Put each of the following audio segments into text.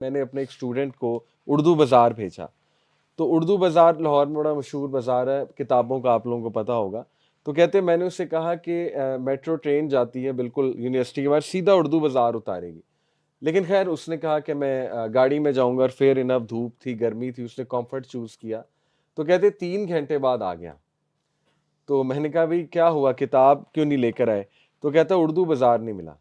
میں نے اپنے ایک اسٹوڈنٹ کو اردو بازار بھیجا. تو اردو بازار لاہور میں بڑا مشہور بازار ہے کتابوں کا، آپ لوگوں کو پتہ ہوگا. تو کہتے میں نے اس سے کہا کہ میٹرو ٹرین جاتی ہے بالکل یونیورسٹی کے بعد سیدھا اردو بازار اتارے گی. لیکن خیر اس نے کہا کہ میں گاڑی میں جاؤں گا، اور فیئر انف دھوپ تھی، گرمی تھی، اس نے کمفرٹ چوز کیا. تو کہتے 3 گھنٹے بعد آ گیا. تو میں نے کہا بھئی کیا ہوا، کتاب کیوں نہیں لے کر آئے؟ تو کہتا اردو بازار نہیں ملا.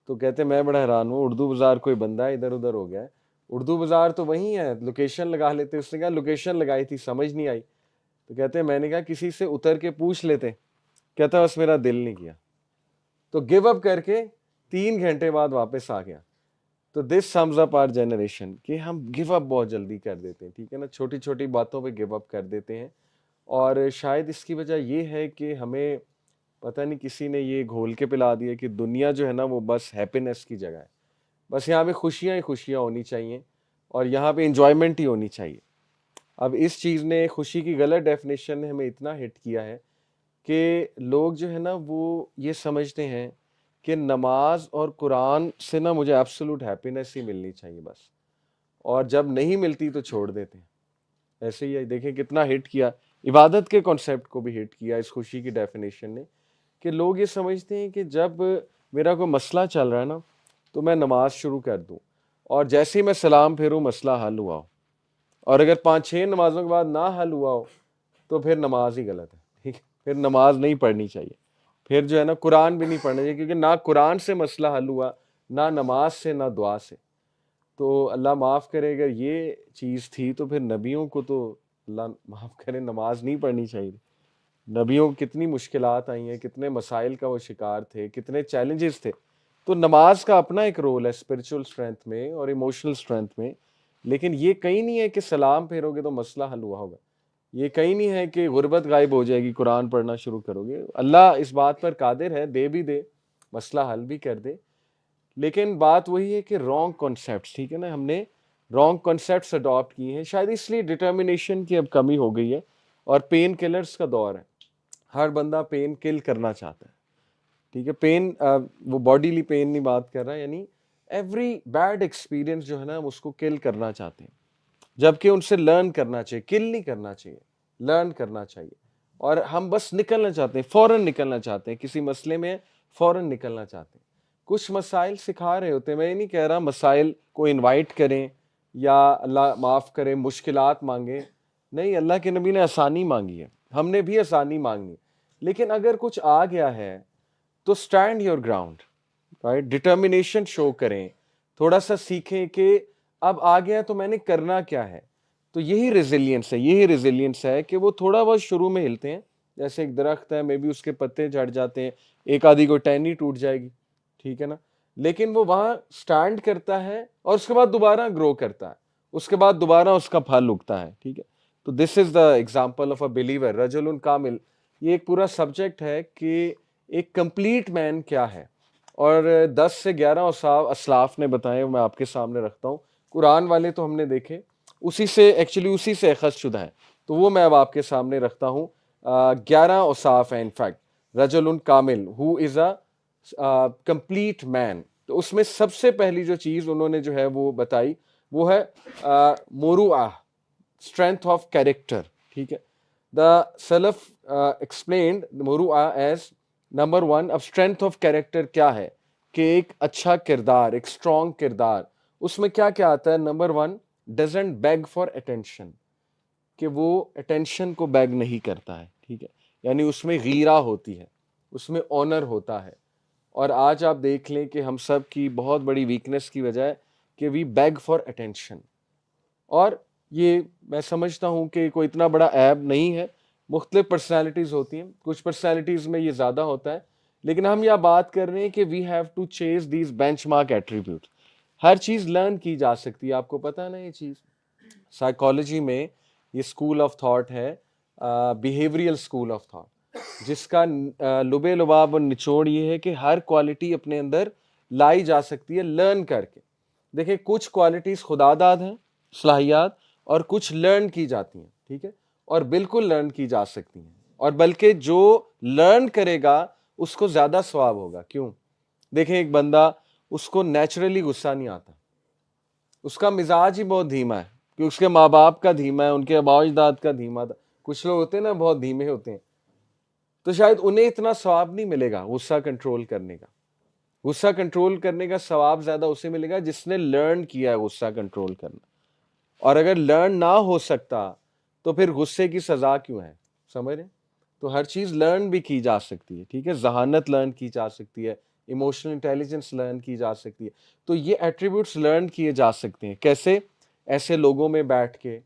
تو کہتے میں بڑا حیران ہوں، اردو بازار کوئی بندہ ہے ادھر ادھر ہو گیا ہے، اردو بازار تو وہیں ہے، لوکیشن لگا لیتے. اس نے کہا لوکیشن لگائی تھی سمجھ نہیں آئی. تو کہتے میں نے کہا کسی سے اتر کے پوچھ لیتے. کہتا بس میرا دل نہیں کیا. تو گیو اپ کر کے 3 گھنٹے بعد واپس آ گیا. تو دس سمز اپ آر جنریشن کہ ہم گیو اپ بہت جلدی کر دیتے ہیں، ٹھیک ہے نا، چھوٹی چھوٹی باتوں پہ گیو اپ کر دیتے ہیں. اور شاید اس کی وجہ یہ ہے کہ ہمیں پتہ نہیں کسی نے یہ گھول کے پلا دیا کہ دنیا جو ہے نا وہ بس ہیپینس کی جگہ ہے، بس یہاں پہ خوشیاں ہی خوشیاں ہونی چاہیے اور یہاں پہ انجوائمنٹ ہی ہونی چاہیے. اب اس چیز نے، خوشی کی غلط ڈیفینیشن نے ہمیں اتنا ہٹ کیا ہے کہ لوگ جو ہے نا وہ یہ سمجھتے ہیں کہ نماز اور قرآن سے نا مجھے ایبسولوٹ ہیپینس ہی ملنی چاہیے بس، اور جب نہیں ملتی تو چھوڑ دیتے ہیں. ایسے ہی دیکھیں کتنا ہٹ کیا، عبادت کے کانسیپٹ کو بھی ہٹ کیا اس خوشی کی ڈیفینیشن نے، کہ لوگ یہ سمجھتے ہیں کہ جب میرا کوئی مسئلہ چل رہا ہے نا تو میں نماز شروع کر دوں، اور جیسے ہی میں سلام پھیروں مسئلہ حل ہوا ہو، اور اگر 5-6 نمازوں کے بعد نہ حل ہوا ہو تو پھر نماز ہی غلط ہے. ٹھیک ہے، پھر نماز نہیں پڑھنی چاہیے، پھر جو ہے نا قرآن بھی نہیں پڑھنا چاہیے، کیونکہ نہ قرآن سے مسئلہ حل ہوا، نہ نماز سے، نہ دعا سے. تو اللہ معاف کرے اگر یہ چیز تھی تو پھر نبیوں کو تو اللہ معاف کرے نماز نہیں پڑھنی چاہیے. نبیوں کو کتنی مشکلات آئی ہیں، کتنے مسائل کا وہ شکار تھے، کتنے چیلنجز تھے. تو نماز کا اپنا ایک رول ہے اسپرچول اسٹرینتھ میں اور ایموشنل اسٹرینتھ میں، لیکن یہ کہیں نہیں ہے کہ سلام پھیرو گے تو مسئلہ حل ہوا ہوگا. یہ کہیں نہیں ہے کہ غربت غائب ہو جائے گی قرآن پڑھنا شروع کرو گے. اللہ اس بات پر قادر ہے، دے بھی دے، مسئلہ حل بھی کر دے. لیکن بات وہی ہے کہ رانگ کانسیپٹس، ٹھیک ہے نا، ہم نے رانگ کانسیپٹس اڈاپٹ کیے ہیں، شاید اس لیے ڈٹرمنیشن کی اب کمی ہو گئی ہے، اور پین کلرز کا دور ہے. ہر بندہ پین کل کرنا چاہتا ہے، ٹھیک ہے. پین وہ باڈیلی پین نہیں بات کر رہا، یعنی ایوری بیڈ ایکسپیرینس جو ہے نا ہم اس کو کل کرنا چاہتے ہیں، جبکہ ان سے لرن کرنا چاہیے، کل نہیں کرنا چاہیے، لرن کرنا چاہیے. اور ہم بس نکلنا چاہتے ہیں، فوراً نکلنا چاہتے ہیں، کسی مسئلے میں فوراً نکلنا چاہتے ہیں. کچھ مسائل سکھا رہے ہوتے ہیں، میں یہ نہیں کہہ رہا مسائل کو انوائٹ کریں یا اللہ معاف کریں مشکلات مانگیں، نہیں، اللہ کے نبی نے آسانی مانگی ہے، ہم نے بھی آسانی مانگی. لیکن اگر کچھ آ گیا ہے تو stand your ground, right, determination show کریں، تھوڑا سا سیکھیں کہ اب آ گیا تو میں نے کرنا کیا ہے. تو یہی ریزیلینس ہے کہ وہ تھوڑا بہت شروع میں ہلتے ہیں، جیسے ایک درخت ہے، میں بھی اس کے پتے جھڑ جاتے ہیں، ایک آدھی کو ٹہنی ٹوٹ جائے گی، ٹھیک ہے نا، لیکن وہ وہاں سٹینڈ کرتا ہے اور اس کے بعد دوبارہ گرو کرتا ہے، اس کے بعد دوبارہ اس کا پھل اگتا ہے، ٹھیک ہے. تو this is the example of a believer, رجل کامل. یہ ایک پورا سبجیکٹ ہے کہ ایک کمپلیٹ مین کیا ہے، اور 10 سے 11 اسلاف نے بتائے، میں آپ کے سامنے رکھتا ہوں. قرآن والے تو ہم نے دیکھے، اسی سے اخذ شدہ ہے، تو وہ میں اب آپ کے سامنے رکھتا ہوں. 11 اوصاف ہیں انفیکٹ، رجل کامل ہو از اے کمپلیٹ مین. تو اس میں سب سے پہلی جو چیز انہوں نے جو ہے وہ بتائی وہ ہے مروءہ، اسٹرینتھ آف کیریکٹر، ٹھیک ہے. دا سلف ایکسپلینڈ مروءہ ایز نمبر 1. اب اسٹرینتھ آف کیریکٹر کیا ہے کہ ایک اچھا کردار، ایک اسٹرانگ کردار، اس میں کیا کیا آتا ہے. Number 1، doesn't beg for attention, کہ وہ اٹینشن کو بیگ نہیں کرتا ہے، ٹھیک ہے، یعنی اس میں غیرہ ہوتی ہے، اس میں آنر ہوتا ہے. اور آج آپ دیکھ لیں کہ ہم سب کی بہت بڑی ویکنس کی وجہ ہے کہ وی بیگ فار اٹینشن. اور یہ میں سمجھتا ہوں کہ کوئی اتنا بڑا عیب نہیں ہے، مختلف پرسنالٹیز ہوتی ہیں، کچھ پرسنالٹیز میں یہ زیادہ ہوتا ہے، لیکن ہم یہ بات کر رہے ہیں کہ وی ہیو ٹو چیز دیز بینچ مارک ایٹریبیوٹ. ہر چیز لرن کی جا سکتی ہے، آپ کو پتہ ہے نا یہ چیز. سائیکالوجی میں یہ اسکول آف تھاٹ ہے، بیہیویئرل اسکول آف تھاٹ، جس کا لب لباب اور نچوڑ یہ ہے کہ ہر کوالٹی اپنے اندر لائی جا سکتی ہے لرن کر کے. دیکھیں کچھ کوالٹیز خدا داد ہیں، صلاحیات، اور کچھ لرن کی جاتی ہیں، ٹھیک ہے، اور بالکل لرن کی جا سکتی ہیں، اور بلکہ جو لرن کرے گا اس کو زیادہ ثواب ہوگا. کیوں؟ دیکھیں ایک بندہ، اس کو نیچرلی غصہ نہیں آتا، اس کا مزاج ہی بہت دھیما ہے کہ اس کے ماں باپ کا دھیما ہے, ان کے آباء و اجداد کا دھیما تھا. کچھ لوگ ہوتے ہیں نا بہت دھیمے ہوتے ہیں, تو شاید انہیں اتنا ثواب نہیں ملے گا غصہ کنٹرول کرنے کا. غصہ کنٹرول کرنے کا ثواب زیادہ اسے ملے گا جس نے لرن کیا ہے غصہ کنٹرول کرنا. اور اگر لرن نہ ہو سکتا تو پھر غصے کی سزا کیوں ہے, سمجھ رہے ہیں؟ تو ہر چیز لرن بھی کی جا سکتی ہے, ٹھیک ہے, ذہانت لرن کی جا سکتی ہے, ایموشنل انٹیلیجنس لرن کی جا سکتی ہے. تو یہ ایٹریبیوٹس لرن کیے جا سکتے ہیں. کیسے؟ ایسے لوگوں میں بیٹھ کے,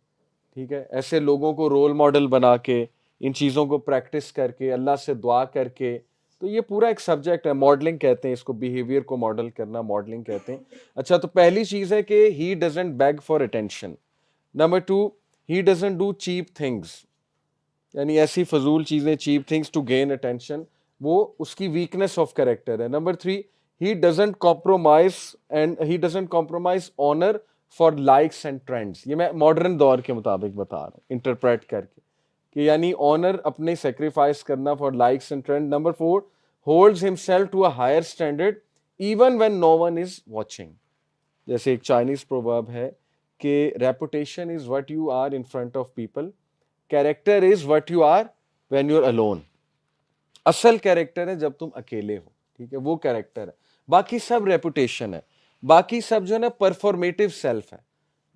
ٹھیک ہے, ایسے لوگوں کو رول ماڈل بنا کے, ان چیزوں کو پریکٹس کر کے, اللہ سے دعا کر کے. تو یہ پورا ایک سبجیکٹ ہے, ماڈلنگ کہتے ہیں اس کو, بیہیویئر کو ماڈل کرنا ماڈلنگ کہتے ہیں. اچھا, تو پہلی چیز ہے کہ he doesn't beg for attention. Number 2, he doesn't do cheap things, یعنی ایسی فضول چیزیں, cheap things to gain attention, وہ اس کی ویکنیس آف کریکٹر ہے. Number 3, he doesn't compromise and he doesn't compromise honour for likes and trends. یہ میں ماڈرن دور کے مطابق بتا رہا ہوں انٹرپریٹ کر کے, کہ یعنی آنر اپنے سیکریفائس کرنا for likes and trend. Number 4, holds himself to a higher standard even when no one is watching. جیسے ایک چائنیز پروورب ہے کہ reputation is what you are in front of people, character is what you are when you are alone. اصل character ہے جب تم اکیلے ہو, ٹھیک ہے, وہ کیریکٹر ہے. باقی سب ریپوٹیشن ہے, باقی سب جو ہے نا پرفارمیٹیو سیلف ہے.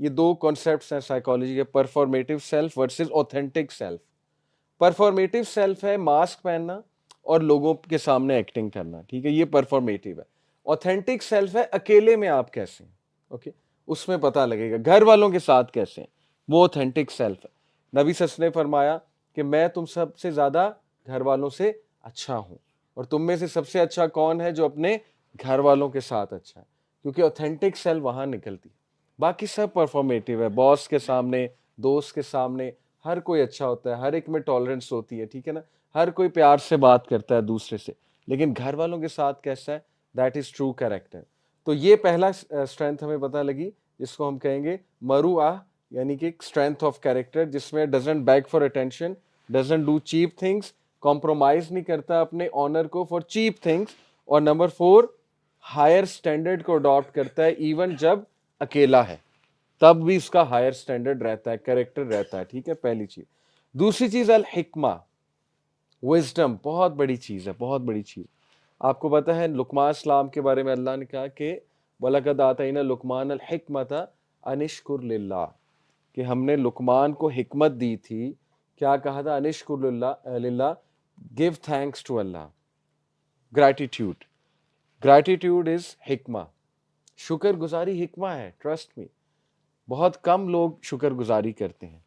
یہ دو کانسیپٹس ہیں سائیکالوجی کے, performative self versus authentic self. Performative self ہے ماسک پہننا اور لوگوں کے سامنے ایکٹنگ کرنا, ٹھیک ہے, یہ پرفارمیٹیو ہے. اوتھینٹک سیلف ہے اکیلے میں آپ کیسے ہیں, اوکے, اس میں پتہ لگے گا. گھر والوں کے ساتھ کیسے ہیں, وہ اوتھینٹک سیلف ہے. نبی صلی اللہ علیہ وسلم نے فرمایا کہ میں تم سب سے زیادہ گھر والوں سے اچھا ہوں, اور تم میں سے سب سے اچھا کون ہے جو اپنے گھر والوں کے ساتھ اچھا ہے, کیونکہ اوتھینٹک سیلف وہاں نکلتی. باقی سب پرفارمیٹیو ہے, باس کے سامنے, دوست کے سامنے, ہر کوئی اچھا ہوتا ہے, ہر ایک میں ٹالرنس ہوتی ہے, ٹھیک ہے نا, ہر کوئی پیار سے بات کرتا ہے دوسرے سے, لیکن گھر والوں کے ساتھ کیسا ہے, دیٹ از ٹرو کیریکٹر. تو یہ پہلا اسٹرینتھ ہمیں پتہ لگی, جس کو ہم کہیں گے مروآ, یعنی کہ اسٹرینتھ آف کیریکٹر, جس میں doesn't beg for attention, doesn't do cheap things, compromise نہیں کرتا اپنے آنر کو فار چیپ تھنگس. اور نمبر 4, ہائر اسٹینڈرڈ کو اڈاپٹ کرتا ہے ایون جب اکیلا ہے, تب بھی اس کا ہائر اسٹینڈرڈ رہتا ہے, کریکٹر رہتا ہے, ٹھیک ہے, پہلی چیز. دوسری چیز الحکمہ, وزڈم, بہت بڑی چیز ہے, بہت بڑی چیز. آپ کو پتہ ہے لقمان السلام کے بارے میں اللہ نے کہا کہ وَلَقَدْ آتَيْنَا لُقْمَانَ الْحِكْمَةَ أَنِ اشْكُرْ لِلَّهِ, کہ ہم نے لقمان کو حکمت دی تھی. کیا کہا تھا؟ أَنِ اشْكُرْ لِلَّهِ, give thanks to Allah, gratitude. Gratitude is حکمہ, شکر گزاری حکمہ ہے, ٹرسٹ می. بہت کم لوگ شکر گزاری کرتے ہیں.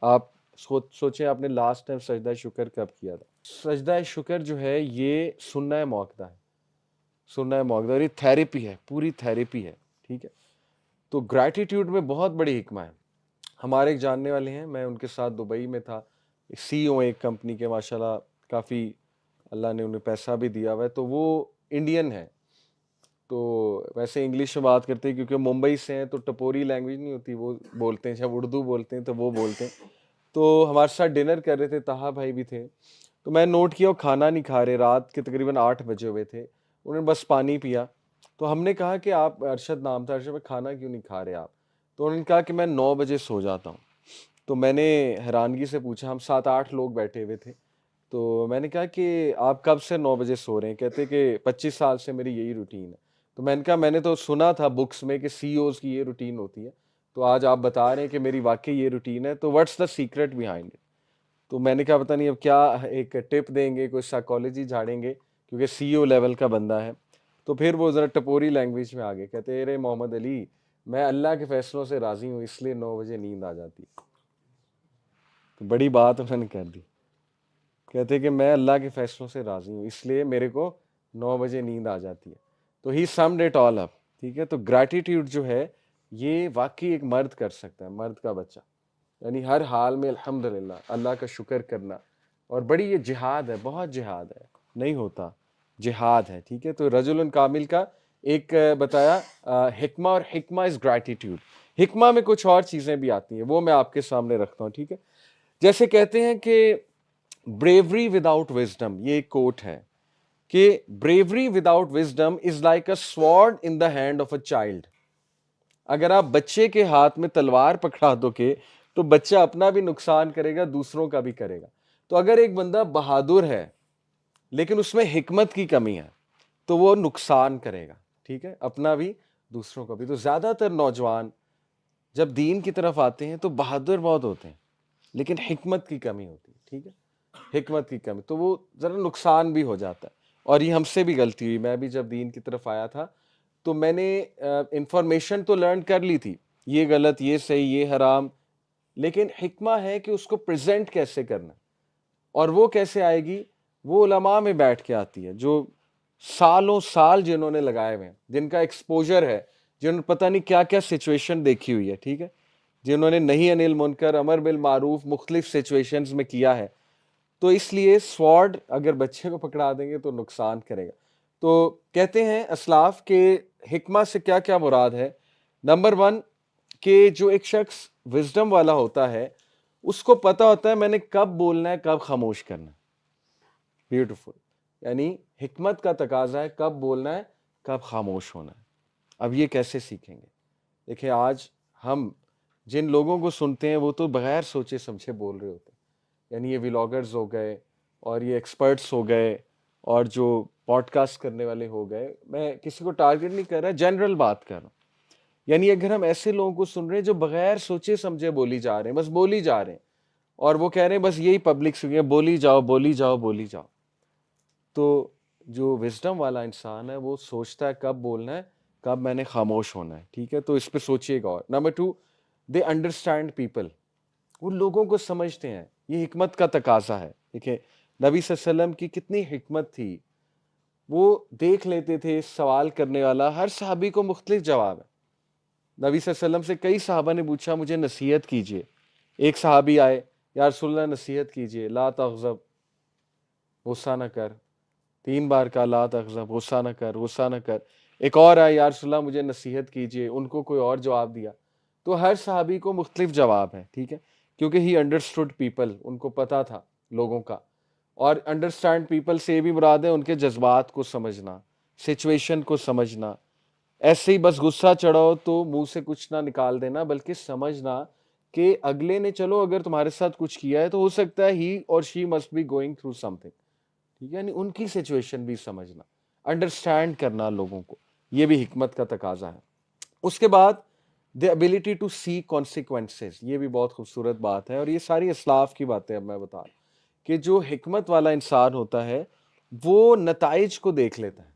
آپ سوچیں آپ نے لاسٹ ٹائم سجدہ شکر کب کیا تھا؟ سجدہ شکر جو ہے یہ سنہ موقدہ ہے, سنہ موقدہ, اور یہ تھیریپی ہے, پوری تھیریپی ہے, ٹھیک ہے. تو گریٹیٹیوڈ میں بہت بڑی حکمہ ہے. ہمارے ایک جاننے والے ہیں, میں ان کے ساتھ دبئی میں تھا, سی او ایک کمپنی کے, ماشاءاللہ کافی اللہ نے انہیں پیسہ بھی دیا ہوا ہے, تو وہ انڈین ہے. تو ویسے انگلش میں بات کرتے ہیں کیونکہ ممبئی سے ہیں, تو ٹپوری لینگویج نہیں ہوتی, وہ بولتے ہیں, جب اردو بولتے ہیں تو وہ بولتے ہیں. تو ہمارے ساتھ ڈنر کر رہے تھے, طہا بھائی بھی تھے. تو میں نوٹ کیا وہ کھانا نہیں کھا رہے, رات کے تقریباً 8 بجے ہوئے تھے, انہوں نے بس پانی پیا. تو ہم نے کہا کہ آپ, ارشد نام تھا, ارشد میں کھانا کیوں نہیں کھا رہے آپ؟ تو انہوں نے کہا کہ میں 9 بجے سو جاتا ہوں. تو میں نے حیرانگی سے پوچھا, ہم 7-8 لوگ بیٹھے ہوئے تھے, تو میں نے کہا کہ آپ کب سے 9 بجے سو رہے ہیں؟ کہتے کہ 25 سال سے میری یہی روٹین ہے. تو میں نے کہا میں نے تو سنا تھا بکس میں کہ سی اوز کی یہ روٹین ہوتی ہے, تو آج آپ بتا رہے ہیں کہ میری واقعی یہ روٹین ہے, تو what's the secret behind it? تو میں نے کہا پتہ نہیں اب کیا ایک ٹپ دیں گے, کوئی سائیکالوجی جھاڑیں گے, کیونکہ سی او لیول کا بندہ ہے. تو پھر وہ ذرا ٹپوری لینگویج میں آگے کہتے ارے محمد علی, میں اللہ کے فیصلوں سے راضی ہوں, اس لیے 9 بجے نیند آ جاتی. تو بڑی بات انہوں نے کر دی, کہتے کہ میں اللہ کے فیصلوں سے راضی ہوں, اس لیے میرے کو 9 بجے نیند آ جاتی ہے. تو ہی سمڈ اٹ آل اپ, ٹھیک ہے. تو گریٹیٹیوڈ جو ہے یہ واقعی ایک مرد کر سکتا ہے, مرد کا بچہ, یعنی ہر حال میں الحمدللہ اللہ کا شکر کرنا. اور بڑی یہ جہاد ہے, بہت جہاد ہے, نہیں ہوتا, جہاد ہے, ٹھیک ہے. تو رجل کامل کا ایک بتایا حکمہ, اور حکمہ از گریٹیٹیوڈ. حکمہ میں کچھ اور چیزیں بھی آتی ہیں, وہ میں آپ کے سامنے رکھتا ہوں, ٹھیک ہے. جیسے کہتے ہیں کہ bravery without wisdom, یہ ایک کوٹ ہے کہ bravery without wisdom is like a sword in the hand of a child. اگر آپ بچے کے ہاتھ میں تلوار پکڑا دو گے تو بچہ اپنا بھی نقصان کرے گا، دوسروں کا بھی کرے گا. تو اگر ایک بندہ بہادر ہے لیکن اس میں حکمت کی کمی ہے تو وہ نقصان کرے گا، ٹھیک ہے، اپنا بھی دوسروں کا بھی. تو زیادہ تر نوجوان جب دین کی طرف آتے ہیں تو بہادر بہت ہوتے ہیں لیکن حکمت کی کمی ہوتی ہے، ٹھیک ہے، حکمت کی کمی، تو وہ ذرا نقصان بھی ہو جاتا ہے. اور یہ ہم سے بھی غلطی ہوئی. میں بھی جب دین کی طرف آیا تھا تو میں نے انفارمیشن تو لرن کر لی تھی، یہ غلط، یہ صحیح، یہ حرام، لیکن حکمہ ہے کہ اس کو پریزنٹ کیسے کرنا، اور وہ کیسے آئے گی، وہ علماء میں بیٹھ کے آتی ہے جو سالوں سال جنہوں نے لگائے ہوئے ہیں، جن کا ایکسپوجر ہے، جنہوں نے پتہ نہیں کیا کیا سچویشن دیکھی ہوئی ہے، ٹھیک ہے، جنہوں نے نہیں انل منکر امر بالمعروف مختلف سچویشنز میں کیا ہے. تو اس لیے سوارڈ اگر بچے کو پکڑا دیں گے تو نقصان کرے گا. تو کہتے ہیں اسلاف کے حکمہ سے کیا کیا مراد ہے. نمبر 1 کہ جو ایک شخص وزڈم والا ہوتا ہے اس کو پتہ ہوتا ہے میں نے کب بولنا ہے کب خاموش کرنا ہے. بیوٹیفل، یعنی حکمت کا تقاضا ہے کب بولنا ہے کب خاموش ہونا ہے. اب یہ کیسے سیکھیں گے؟ دیکھیں آج ہم جن لوگوں کو سنتے ہیں وہ تو بغیر سوچے سمجھے بول رہے ہوتے ہیں، یعنی یہ ولاگرز ہو گئے اور یہ ایکسپرٹس ہو گئے اور جو پوڈ کاسٹ کرنے والے ہو گئے. میں کسی کو ٹارگٹ نہیں کر رہا، جنرل بات کر رہا ہوں. یعنی اگر ہم ایسے لوگوں کو سن رہے ہیں جو بغیر سوچے سمجھے بولی جا رہے ہیں، بس بولی جا رہے ہیں، اور وہ کہہ رہے ہیں بس یہی پبلک سے بولی جاؤ بولی جاؤ بولی جاؤ. تو جو وزڈم والا انسان ہے وہ سوچتا ہے کب بولنا ہے کب میں نے خاموش ہونا ہے، ٹھیک ہے، تو اس پہ سوچیے گا. اور نمبر 2 دے انڈرسٹینڈ پیپل، وہ لوگوں کو سمجھتے ہیں. یہ حکمت کا تقاضا ہے. دیکھیں نبی صلی اللہ علیہ وسلم کی کتنی حکمت تھی، وہ دیکھ لیتے تھے سوال کرنے والا ہر صحابی کو مختلف جواب ہے. نبی صلی اللہ علیہ وسلم سے کئی صحابہ نے پوچھا مجھے نصیحت کیجیے. ایک صحابی آئے، یا رسول اللہ نصیحت کیجیے، لا تغضب، غصہ نہ کر. 3 بار کہا لا تغضب، غصہ نہ کر، غصہ نہ کر. ایک اور آئے، یا رسول اللہ مجھے نصیحت کیجیے، ان کو کوئی اور جواب دیا. تو ہر صحابی کو مختلف جواب ہے، ٹھیک ہے، کیونکہ ہی انڈرسٹوڈ پیپل، ان کو پتا تھا لوگوں کا. اور انڈرسٹینڈ پیپل سے یہ بھی مراد ہے ان کے جذبات کو سمجھنا، سچویشن کو سمجھنا. ایسے ہی بس غصہ چڑھاؤ تو منہ سے کچھ نہ نکال دینا، بلکہ سمجھنا کہ اگلے نے چلو اگر تمہارے ساتھ کچھ کیا ہے تو ہو سکتا ہے ہی اور she must be going through something, ٹھیک ہے، یعنی ان کی سچویشن بھی سمجھنا، انڈرسٹینڈ کرنا لوگوں کو، یہ بھی حکمت کا تقاضا ہے. اس کے بعد the ability to see consequences، یہ بھی بہت خوبصورت بات ہے، اور یہ ساری اسلاف کی باتیں اب میں بتا رہا ہوں کہ جو حکمت والا انسان ہوتا ہے وہ نتائج کو دیکھ لیتا ہے.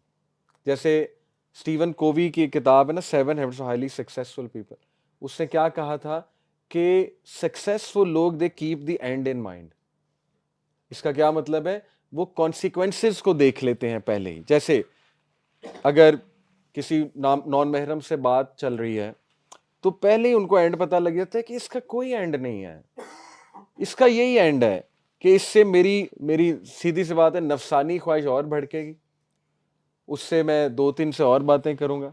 جیسے اسٹیون کووی کی کتاب ہے نا 7 Habits of Highly Successful People، اس نے کیا کہا تھا کہ سکسیسفل لوگ they keep the end in mind. اس کا کیا مطلب ہے؟ وہ کانسیکوینسز کو دیکھ لیتے ہیں پہلے ہی. جیسے اگر کسی نان محرم سے بات چل رہی ہے تو پہلے ہی ان کو اینڈ پتہ لگ جاتا ہے کہ اس کا کوئی اینڈ نہیں ہے، اس کا یہی اینڈ ہے کہ اس سے میری سیدھی سی بات ہے نفسانی خواہش اور بھڑکے گی، اس سے میں 2-3 سے اور باتیں کروں گا،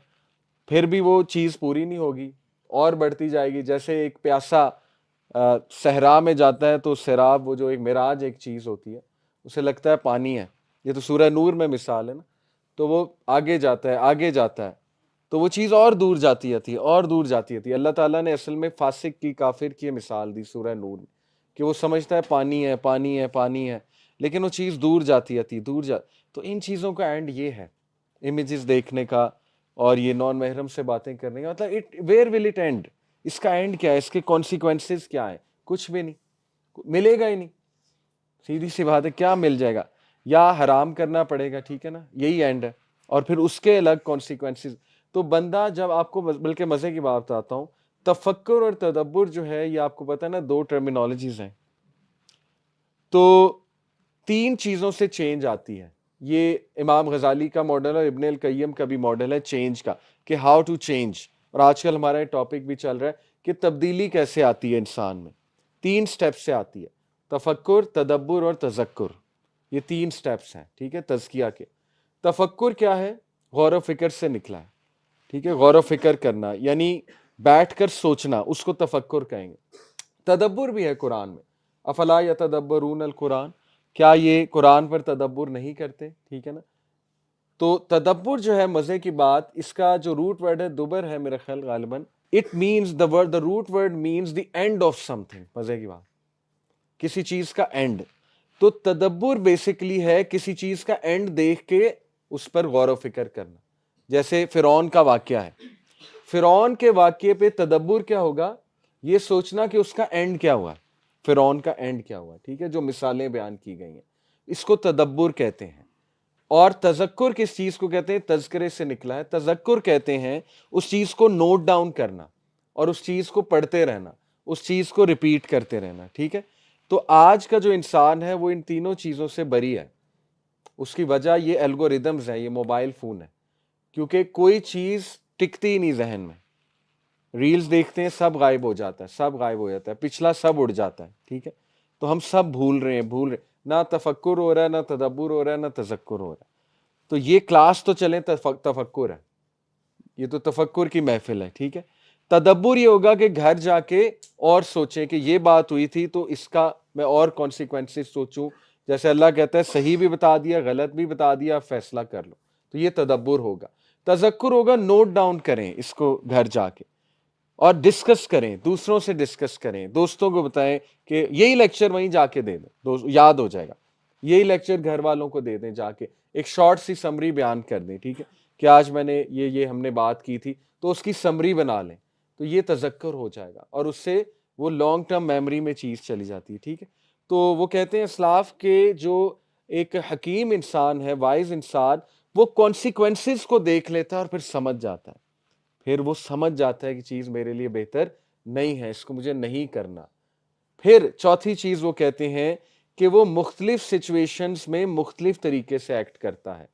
پھر بھی وہ چیز پوری نہیں ہوگی، اور بڑھتی جائے گی. جیسے ایک پیاسا صحرا میں جاتا ہے تو سیراب، وہ جو ایک معراج ایک چیز ہوتی ہے، اسے لگتا ہے پانی ہے، یہ تو سورہ نور میں مثال ہے نا، تو وہ آگے جاتا ہے آگے جاتا ہے تو وہ چیز اور دور جاتی ہے اور دور جاتی ہے. اللہ تعالیٰ نے اصل میں فاسق کی کافر کی مثال دی سورہ نور میں کہ وہ سمجھتا ہے پانی ہے پانی ہے پانی ہے، لیکن وہ چیز دور جاتی ہے دور تو ان چیزوں کا اینڈ یہ ہے، امیجز دیکھنے کا اور یہ نان محرم سے باتیں کرنے کا، مطلب ویئر ول اٹ اینڈ، اس کا اینڈ کیا ہے، اس کے کانسیکوینسز کیا ہیں؟ کچھ بھی نہیں، ملے گا ہی نہیں. سیدھی سی بات ہے، کیا مل جائے گا؟ یا حرام کرنا پڑے گا، ٹھیک ہے نا، یہی اینڈ ہے، اور پھر اس کے الگ کانسیکوینسز. تو بندہ جب آپ کو بلکہ مزے کی بات بتاتا ہوں، تفکر اور تدبر جو ہے یہ آپ کو پتہ ہے نا 2 ٹرمینالوجیز ہیں. تو 3 چیزوں سے چینج آتی ہے. یہ امام غزالی کا ماڈل ہے، ابن القیم کا بھی ماڈل ہے چینج کا، کہ ہاؤ ٹو چینج. اور آج کل ہمارا ٹاپک بھی چل رہا ہے کہ تبدیلی کیسے آتی ہے انسان میں. 3 سٹیپ سے آتی ہے، تفکر، تدبر اور تذکر. یہ 3 سٹیپس ہیں، ٹھیک ہے، تزکیہ کے. تفکر کیا ہے؟ غور و فکر سے نکلا ہے، ٹھیک ہے، غور و فکر کرنا یعنی بیٹھ کر سوچنا، اس کو تفکر کہیں گے. تدبر بھی ہے قرآن میں، افلا یتدبرون القرآن، کیا یہ قرآن پر تدبر نہیں کرتے، ٹھیک ہے نا. تو تدبر جو ہے مزے کی بات، اس کا جو روٹ ورڈ ہے دبر ہے میرا خیال غالباً، it means the root word means the end of some thing. مزے کی بات, کسی چیز کا اینڈ. تو تدبر بیسکلی ہے کسی چیز کا اینڈ دیکھ کے اس پر غور و فکر کرنا. جیسے فرعون کا واقعہ ہے, فرعون کے واقعے پہ تدبر کیا ہوگا, یہ سوچنا کہ اس کا اینڈ کیا ہوا, فرعون کا اینڈ کیا ہوا. ٹھیک ہے, جو مثالیں بیان کی گئی ہیں اس کو تدبر کہتے ہیں. اور تذکر کس چیز کو کہتے ہیں, تذکرے سے نکلا ہے. تذکر کہتے ہیں اس چیز کو نوٹ ڈاؤن کرنا اور اس چیز کو پڑھتے رہنا, اس چیز کو ریپیٹ کرتے رہنا. ٹھیک ہے, تو آج کا جو انسان ہے وہ ان تینوں چیزوں سے بری ہے. اس کی وجہ یہ الگوریدمز ہیں, یہ موبائل فون ہے. کیونکہ کوئی چیز ٹکتی ہی نہیں ذہن میں. ریلز دیکھتے ہیں سب غائب ہو جاتا ہے, سب غائب ہو جاتا ہے, پچھلا سب اڑ جاتا ہے. ٹھیک ہے, تو ہم سب بھول رہے ہیں. نہ تفکر ہو رہا ہے, نہ تدبر ہو رہا ہے, نہ تذکر ہو رہا ہے. تو یہ کلاس تو چلیں تفکر ہے, یہ تو تفکر کی محفل ہے. ٹھیک ہے, تدبر یہ ہوگا کہ گھر جا کے اور سوچیں کہ یہ بات ہوئی تھی تو اس کا میں اور کانسیکوینسز سوچوں. جیسے اللہ کہتا ہے صحیح بھی بتا دیا, غلط بھی بتا دیا, فیصلہ کر لو. تو یہ تدبر ہوگا. تذکر ہوگا نوٹ ڈاؤن کریں اس کو گھر جا کے اور ڈسکس کریں, دوسروں سے ڈسکس کریں, دوستوں کو بتائیں کہ یہی لیکچر وہیں جا کے دے دیں, یاد ہو جائے گا. یہی لیکچر گھر والوں کو دے دیں, جا کے ایک شارٹ سی سمری بیان کر دیں. ٹھیک ہے, کہ آج میں نے یہ ہم نے بات کی تھی, تو اس کی سمری بنا لیں. تو یہ تذکر ہو جائے گا اور اس سے وہ لانگ ٹرم میموری میں چیز چلی جاتی ہے. ٹھیک ہے, تو وہ کہتے ہیں اسلاف کے جو ایک حکیم انسان ہے, وائز انسان, وہ کانسیکوینسز کو دیکھ لیتا ہے اور پھر سمجھ جاتا ہے. پھر وہ سمجھ جاتا ہے کہ چیز میرے لیے بہتر نہیں ہے, اس کو مجھے نہیں کرنا. پھر چوتھی چیز وہ کہتے ہیں کہ وہ مختلف سچویشنز میں مختلف طریقے سے ایکٹ کرتا ہے.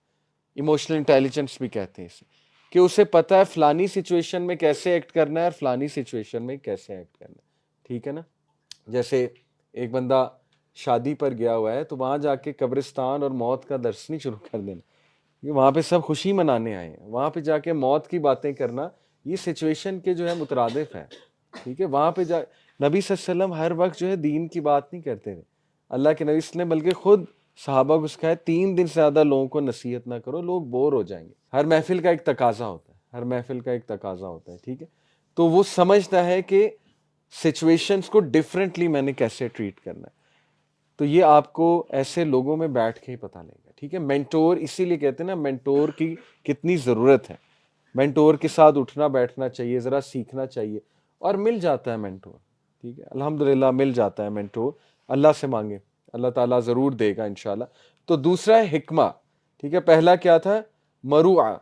ایموشنل انٹیلیجنس بھی کہتے ہیں اسے, کہ اسے پتا ہے فلانی سچویشن میں کیسے ایکٹ کرنا ہے اور فلانی سچویشن میں کیسے ایکٹ کرنا ہے. ٹھیک ہے نا, جیسے ایک بندہ شادی پر گیا ہوا ہے تو وہاں جا کے قبرستان اور موت کا درس نہیں شروع کر دینا, وہاں پہ سب خوشی منانے آئے ہیں, وہاں پہ جا کے موت کی باتیں کرنا یہ سچویشن کے جو ہے مترادف ہے. ٹھیک ہے, وہاں پہ نبی صلی اللہ علیہ وسلم ہر وقت جو ہے دین کی بات نہیں کرتے تھے. اللہ کے نبی صلی اللہ علیہ وسلم بلکہ خود صحابہ کو سکھایا 3 دن سے زیادہ لوگوں کو نصیحت نہ کرو, لوگ بور ہو جائیں گے. ہر محفل کا ایک تقاضا ہوتا ہے, ہر محفل کا ایک تقاضا ہوتا ہے. ٹھیک ہے, تو وہ سمجھتا ہے کہ سچویشنز کو ڈیفرنٹلی میں نے کیسے ٹریٹ کرنا ہے. تو یہ آپ کو ایسے لوگوں میں بیٹھ کے ہی پتہ لگے گا. ٹھیک ہے, مینٹور اسی لیے کہتے ہیں نا مینٹور کی کتنی ضرورت ہے. مینٹور کے ساتھ اٹھنا بیٹھنا چاہیے, ذرا سیکھنا چاہیے, اور مل جاتا ہے مینٹور. ٹھیک ہے, الحمدللہ مل جاتا ہے مینٹور. اللہ سے مانگے, اللہ تعالیٰ ضرور دے گا انشاءاللہ. تو دوسرا ہے حکمہ. ٹھیک ہے, پہلا کیا تھا, مروعہ,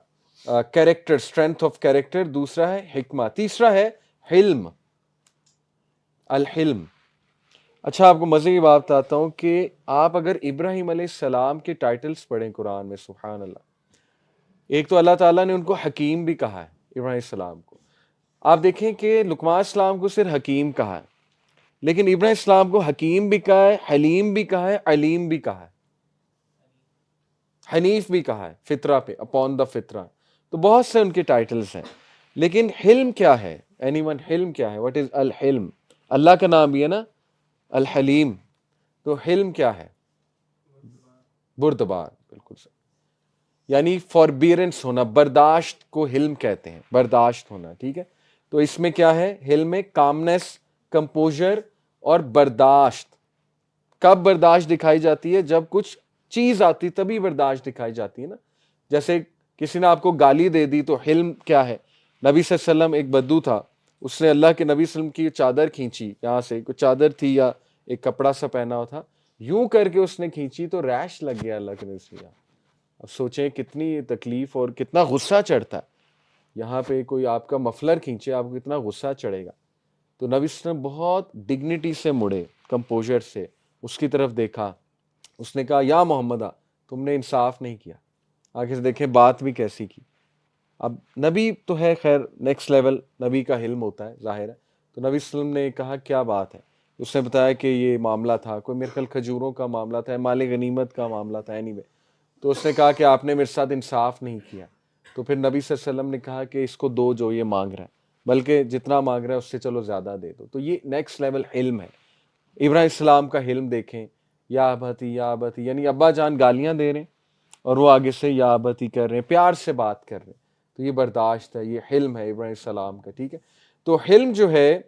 کیریکٹر, اسٹرینتھ آف کیریکٹر. دوسرا ہے حکمہ. تیسرا ہے حلم, الحلم. اچھا, آپ کو مزے کی بات بتاتا ہوں کہ آپ اگر ابراہیم علیہ السلام کے ٹائٹلز پڑھیں قرآن میں, سبحان اللہ, ایک تو اللہ تعالیٰ نے ان کو حکیم بھی کہا ہے ابراہیم علیہ السلام کو. آپ دیکھیں کہ لقمان السلام کو صرف حکیم کہا ہے, لیکن ابراہیم علیہ السلام کو حکیم بھی کہا ہے, حلیم بھی کہا ہے, علیم بھی کہا ہے, حنیف بھی کہا ہے, فطرہ پہ, اپون دا فطرہ. تو بہت سے ان کے ٹائٹلز ہیں. لیکن حلم کیا ہے, اینی ون, حلم کیا ہے, واٹ از الحلم؟ اللہ کا نام بھی ہے نا الحلیم. تو حلم کیا ہے, بردبار, بالکل صحیح. یعنی فوربیرنس ہونا, برداشت کو حلم کہتے ہیں, برداشت ہونا. ٹھیک ہے, تو اس میں کیا ہے, حلم میں کامنس, کمپوزر اور برداشت. کب برداشت دکھائی جاتی ہے, جب کچھ چیز آتی تبھی برداشت دکھائی جاتی ہے نا. جیسے کسی نے آپ کو گالی دے دی تو حلم کیا ہے, نبی صلی اللہ علیہ وسلم, ایک بدو تھا, اس نے اللہ کے نبی صلی اللہ علیہ وسلم کی چادر کھینچی, یہاں سے کوئی چادر تھی یا ایک کپڑا سا پہنا ہوا تھا, یوں کر کے اس نے کھینچی تو ریش لگ گیا اللہ کے نبی صلی اللہ علیہ وسلم. اب سوچیں کتنی تکلیف اور کتنا غصہ چڑھتا ہے. یہاں پہ کوئی آپ کا مفلر کھینچے, آپ کو کتنا غصہ چڑھے گا. تو نبی صلی اللہ علیہ وسلم بہت ڈگنیٹی سے مڑے, کمپوزر سے اس کی طرف دیکھا, اس نے کہا یا محمدہ تم نے انصاف نہیں کیا. آگے سے دیکھیں بات بھی کیسی کی. اب نبی تو ہے, خیر نیکسٹ لیول نبی کا حلم ہوتا ہے, ظاہر ہے. تو نبی صلی اللہ علیہ وسلم نے کہا کیا بات ہے, اس نے بتایا کہ یہ معاملہ تھا, کوئی میرے خیال کھجوروں کا معاملہ تھا, مال غنیمت کا معاملہ تھا, اینی وے. تو اس نے کہا کہ آپ نے میرے ساتھ انصاف نہیں کیا. تو پھر نبی صلی اللہ علیہ وسلم نے کہا کہ اس کو دو جو یہ مانگ رہا ہے, بلکہ جتنا مانگ رہا ہے اس سے چلو زیادہ دے دو. تو یہ نیکسٹ لیول علم ہے. ابراہیم السلام کا علم دیکھیں, یا ابتی یا ابتی, یعنی ابا جان گالیاں دے رہے ہیں اور وہ آگے سے یا ابتی کر رہے ہیں, پیار سے بات کر رہے ہیں. تو یہ برداشت ہے, یہ حلم ہے ابراہیم السلام کا. ٹھیک ہے, تو حلم جو ہے